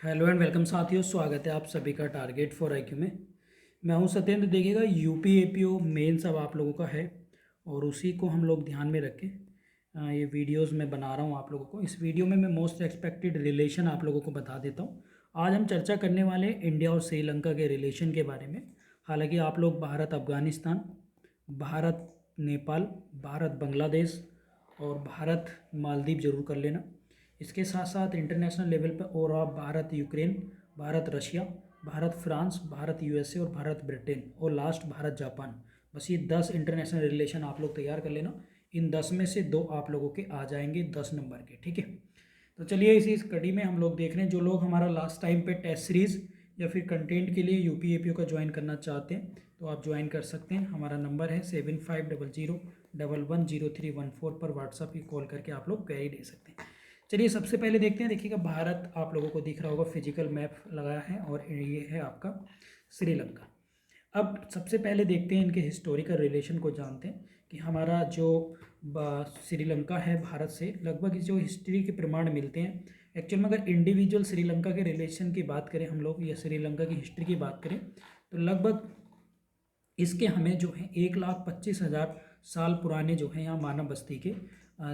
Hello and welcome साथियों, स्वागत है आप सभी का टारगेट फॉर आईक्यू में। मैं हूं सत्येंद्र। देखिएगा यूपी एपीओ मेंस अब आप लोगों का है और उसी को हम लोग ध्यान में रखें। ये वीडियोस मैं बना रहा हूं आप लोगों को। इस वीडियो में मैं मोस्ट एक्सपेक्टेड रिलेशन आप लोगों को बता देता हूं। आज हम चर्चा करने वाले हैं इंडिया और श्रीलंका के रिलेशन के बारे में। हालांकि आप लोग भारत अफगानिस्तान, भारत नेपाल, भारत बांग्लादेश और भारत मालदीव जरूर कर लेना। इसके साथ साथ इंटरनेशनल लेवल पर और आप Bharat Ukraine, Bharat Russia, Bharat France, Bharat USA और भारत ब्रिटेन और लास्ट भारत जापान। बस ये 10 इंटरनेशनल रिलेशन आप लोग तैयार कर लेना। इन 10 में से 2 आप लोगों के आ जाएंगे 10 नंबर के, ठीक है। तो चलिए इस कड़ी में हम लोग देख रहे हैं। जो लोग हमारा लास्ट टाइम पे टेस्ट सीरीज़ या फिर कंटेंट के लिए यूपी एपीओ का ज्वाइन करना चाहते हैं तो आप ज्वाइन कर सकते हैं। हमारा नंबर है 7500110314 पर व्हाट्सअप की कॉल करके आप लोग क्वेरी दे सकते हैं। चलिए सबसे पहले देखते हैं। देखिएगा भारत आप लोगों को दिख रहा होगा, फिजिकल मैप लगाया है और ये है आपका श्रीलंका। अब सबसे पहले देखते हैं इनके हिस्टोरिकल रिलेशन को जानते हैं कि हमारा जो श्रीलंका है भारत से लगभग जो हिस्ट्री के प्रमाण मिलते हैं। एक्चुअल में अगर इंडिविजुअल श्रीलंका के रिलेशन की बात करें हम लोग या श्रीलंका की हिस्ट्री की बात करें तो लगभग इसके हमें जो है 1,25,000 साल पुराने जो है यहाँ मानव बस्ती के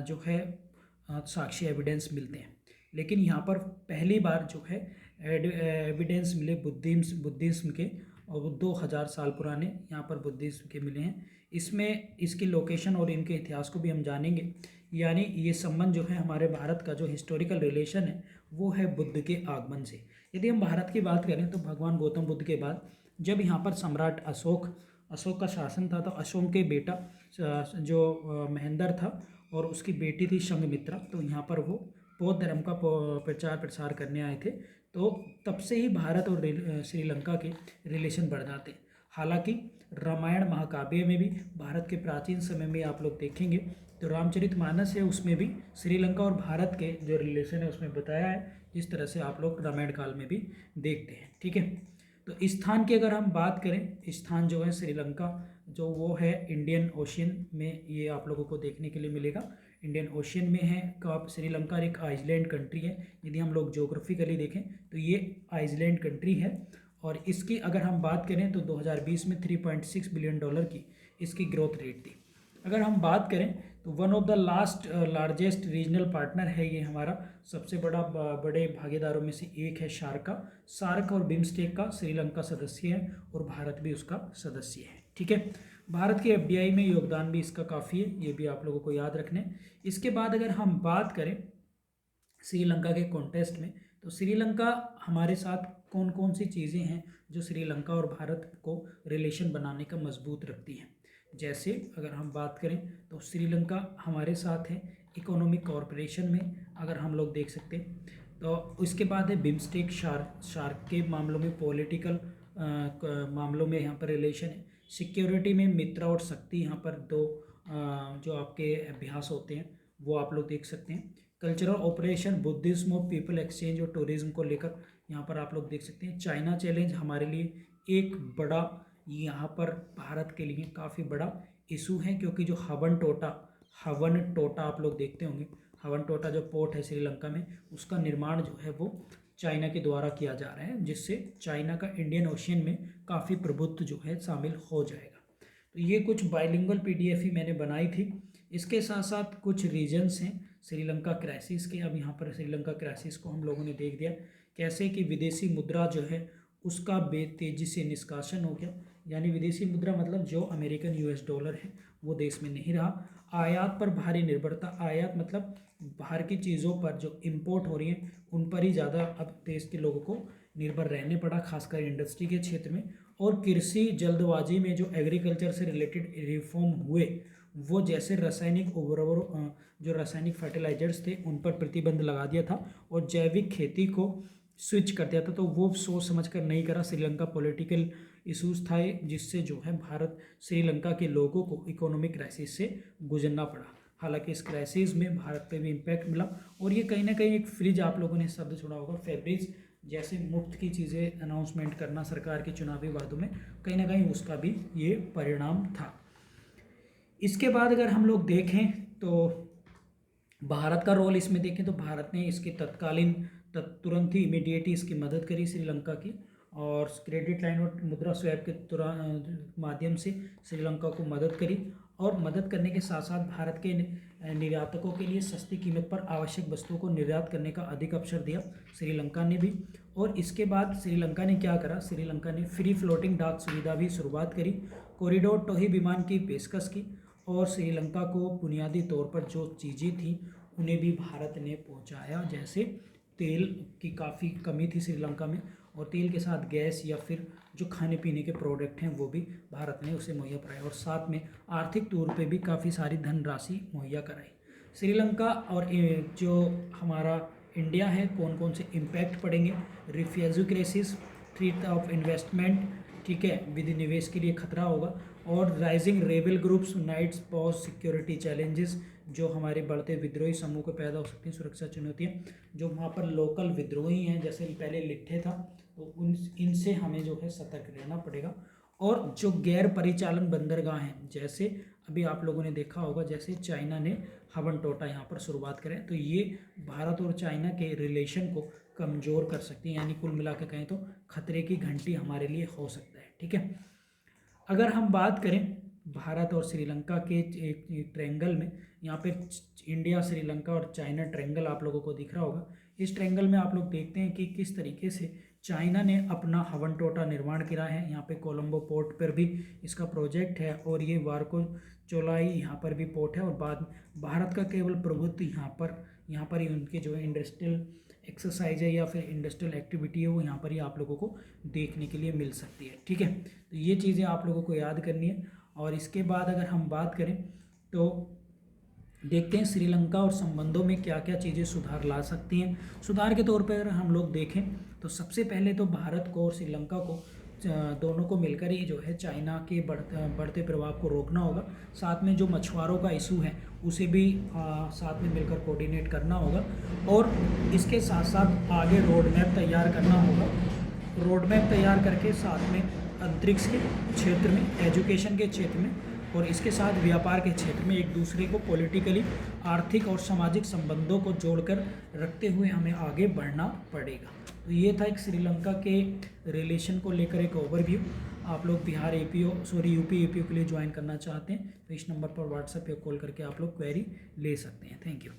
जो है साक्ष्य एविडेंस मिलते हैं। लेकिन यहाँ पर पहली बार जो है एविडेंस मिले बुद्धिज्म के और वो 2,000 साल पुराने यहाँ पर बुद्धिज्म के मिले हैं। इसमें इसकी लोकेशन और इनके इतिहास को भी हम जानेंगे। यानी ये संबंध जो है हमारे भारत का जो हिस्टोरिकल रिलेशन है वो है बुद्ध के आगमन से। यदि हम भारत की बात करें तो भगवान गौतम बुद्ध के बाद जब यहाँ पर सम्राट अशोक का शासन था तो अशोक के बेटा जो महेंद्र था और उसकी बेटी थी संघमित्रा, तो यहाँ पर वो बौद्ध धर्म का प्रचार प्रसार करने आए थे। तो तब से ही भारत और श्रीलंका के रिलेशन बढ़ जाते हैं। हालांकि रामायण महाकाव्य में भी भारत के प्राचीन समय में आप लोग देखेंगे तो रामचरितमानस है, उसमें भी श्रीलंका और भारत के जो रिलेशन है उसमें बताया है, जिस तरह से आप लोग रामायण काल में भी देखते हैं, ठीक है। तो स्थान की अगर हम बात करें, स्थान जो है श्रीलंका जो वो है इंडियन ओशियन में, ये आप लोगों को देखने के लिए मिलेगा। इंडियन ओशियन में है। कब श्रीलंका एक आइसलैंड कंट्री है। यदि हम लोग ज्योग्राफिकली देखें तो ये आइसलैंड कंट्री है और इसकी अगर हम बात करें तो 2020 में $3.6 बिलियन की इसकी ग्रोथ रेट थी। अगर हम बात करें तो one of the largest regional partner है ये हमारा। सबसे बड़े भागीदारों में से एक है सार्क और बिम्स्टेक का श्रीलंका सदस्य है और भारत भी उसका सदस्य है, ठीक है। भारत के एफडीआई में योगदान भी इसका काफ़ी है, ये भी आप लोगों को याद रखने। इसके बाद अगर हम बात करें श्रीलंका के कॉन्टेस्ट में तो श्रीलंका हमारे साथ कौन कौन सी चीज़ें हैं जो श्रीलंका और भारत को रिलेशन बनाने का मजबूत रखती हैं। जैसे अगर हम बात करें तो श्रीलंका हमारे साथ है इकोनॉमिक कॉरपोरेशन में, अगर हम लोग देख सकते हैं। तो उसके बाद है बिम्स्टेक शार्क के मामलों में, पॉलिटिकल मामलों में यहाँ पर रिलेशन है। सिक्योरिटी में मित्रा और शक्ति यहाँ पर दो जो आपके अभ्यास होते हैं वो आप लोग देख सकते हैं। कल्चरल ऑपरेशन, बुद्धिज्म और पीपल एक्सचेंज और टूरिज्म को लेकर यहाँ पर आप लोग देख सकते हैं। चाइना चैलेंज हमारे लिए एक बड़ा, यहाँ पर भारत के लिए काफ़ी बड़ा इशू है, क्योंकि जो हवन टोटा आप लोग देखते होंगे, हवन टोटा जो पोर्ट है श्रीलंका में, उसका निर्माण जो है वो चाइना के द्वारा किया जा रहा है, जिससे चाइना का इंडियन ओशियन में काफ़ी प्रभुत्व जो है शामिल हो जाएगा। तो ये कुछ बाइलिंगुअल पीडीएफ ही मैंने बनाई थी। इसके साथ साथ कुछ रीजन्स हैं श्रीलंका क्राइसिस के। अब यहाँ पर श्रीलंका क्राइसिस को हम लोगों ने देख दिया कैसे कि विदेशी मुद्रा जो है उसका बेतेजी से निष्कासन हो गया। यानी विदेशी मुद्रा मतलब जो अमेरिकन यूएस डॉलर है वो देश में नहीं रहा। आयात पर भारी निर्भरता, आयात मतलब बाहर की चीज़ों पर जो इंपोर्ट हो रही हैं उन पर ही ज़्यादा अब देश के लोगों को निर्भर रहने पड़ा, खासकर इंडस्ट्री के क्षेत्र में। और कृषि जल्दबाजी में जो एग्रीकल्चर से रिलेटेड रिफॉर्म हुए वो, जैसे रासायनिक उर्वरक जो रासायनिक फर्टिलाइजर्स थे उन पर प्रतिबंध लगा दिया था और जैविक खेती को स्विच कर दिया था, तो वो सोच समझ कर नहीं करा। श्रीलंका पॉलिटिकल इशूज़ था जिससे जो है भारत श्रीलंका के लोगों को इकोनॉमिक क्राइसिस से गुजरना पड़ा। हालांकि इस क्राइसिस में भारत पे भी इम्पैक्ट मिला और ये कहीं ना कहीं एक फ्रिज, आप लोगों ने शब्द सुना होगा फेब्रिज, जैसे मुफ्त की चीज़ें अनाउंसमेंट करना सरकार के चुनावी वादों में, कहीं ना कहीं उसका भी ये परिणाम था। इसके बाद अगर हम लोग देखें तो भारत का रोल इसमें देखें तो भारत ने इसके तत्कालीन तुरंत ही इमीडिएट ही इसकी मदद करी श्रीलंका की, और क्रेडिट लाइन और मुद्रा स्वैप के तुरंत माध्यम से श्रीलंका को मदद करी। और मदद करने के साथ साथ भारत के निर्यातकों के लिए सस्ती कीमत पर आवश्यक वस्तुओं को निर्यात करने का अधिक अवसर दिया श्रीलंका ने भी। और इसके बाद श्रीलंका ने क्या करा, श्रीलंका ने फ्री फ्लोटिंग डाक सुविधा भी शुरुआत करी, कॉरिडोर टोही विमान की पेशकश की, और श्रीलंका को बुनियादी तौर पर जो चीज़ें थी उन्हें भी भारत ने पहुंचाया। जैसे तेल की काफ़ी कमी थी श्रीलंका में, और तेल के साथ गैस या फिर जो खाने पीने के प्रोडक्ट हैं वो भी भारत ने उसे मुहैया कराया, और साथ में आर्थिक तौर पे भी काफ़ी सारी धनराशि मुहैया कराई। श्रीलंका और जो हमारा इंडिया है, कौन कौन से इम्पैक्ट पड़ेंगे, refugee crisis, threat of investment, ठीक है, विधि निवेश के लिए खतरा होगा, और rising rebel groups, nights pause, security challenges, जो हमारे बढ़ते विद्रोही समूह को पैदा हो सकती हैं, सुरक्षा चुनौतियाँ, जो वहाँ पर लोकल विद्रोही हैं, जैसे पहले लिट्ठे था, तो इनसे हमें जो है सतर्क रहना पड़ेगा। और जो गैर परिचालन बंदरगाह हैं, जैसे अभी आप लोगों ने देखा होगा, जैसे चाइना ने हवनटोटा यहाँ पर शुरुआत करें, तो ये भारत और चाइना के रिलेशन को कमज़ोर कर सकती है, यानी कुल मिला के कहें तो खतरे की घंटी हमारे लिए हो सकता है। ठीक है, अगर हम बात करें भारत और श्रीलंका के एक ट्रायंगल में, यहाँ पे इंडिया, श्रीलंका और चाइना ट्रायंगल आप लोगों को दिख रहा होगा। इस ट्रायंगल में आप लोग देखते हैं कि किस तरीके से चाइना ने अपना हवनटोटा निर्माण किया है। यहाँ पे कोलंबो पोर्ट पर भी इसका प्रोजेक्ट है, और ये वार्को चोलाई यहाँ पर भी पोर्ट है, और बाद भारत का केवल प्रभुत्व यहाँ पर ही उनके जो इंडस्ट्रियल एक्सरसाइज है या फिर इंडस्ट्रियल एक्टिविटी है वो यहाँ पर ही आप लोगों को देखने के लिए मिल सकती है। ठीक है, तो ये चीज़ें आप लोगों को याद करनी है। और इसके बाद अगर हम बात करें तो देखते हैं श्रीलंका और संबंधों में क्या क्या चीज़ें सुधार ला सकती हैं। सुधार के तौर पर अगर हम लोग देखें तो सबसे पहले तो भारत को और श्रीलंका को दोनों को मिलकर ही जो है चाइना के बढ़ते प्रभाव को रोकना होगा। साथ में जो मछुआरों का इशू है उसे भी साथ में मिलकर कोऑर्डिनेट करना होगा, और इसके साथ साथ आगे रोड मैप तैयार करना होगा। रोड मैप तैयार करके साथ में अंतरिक्ष के क्षेत्र में, एजुकेशन के क्षेत्र में, और इसके साथ व्यापार के क्षेत्र में एक दूसरे को पॉलिटिकली, आर्थिक और सामाजिक संबंधों को जोड़कर रखते हुए हमें आगे बढ़ना पड़ेगा। तो ये था एक श्रीलंका के रिलेशन को लेकर एक ओवरव्यू। आप लोग बिहार यूपी एपीओ के लिए ज्वाइन करना चाहते हैं तो इस नंबर पर व्हाट्सएप या कॉल करके आप लोग क्वेरी ले सकते हैं। Thank you.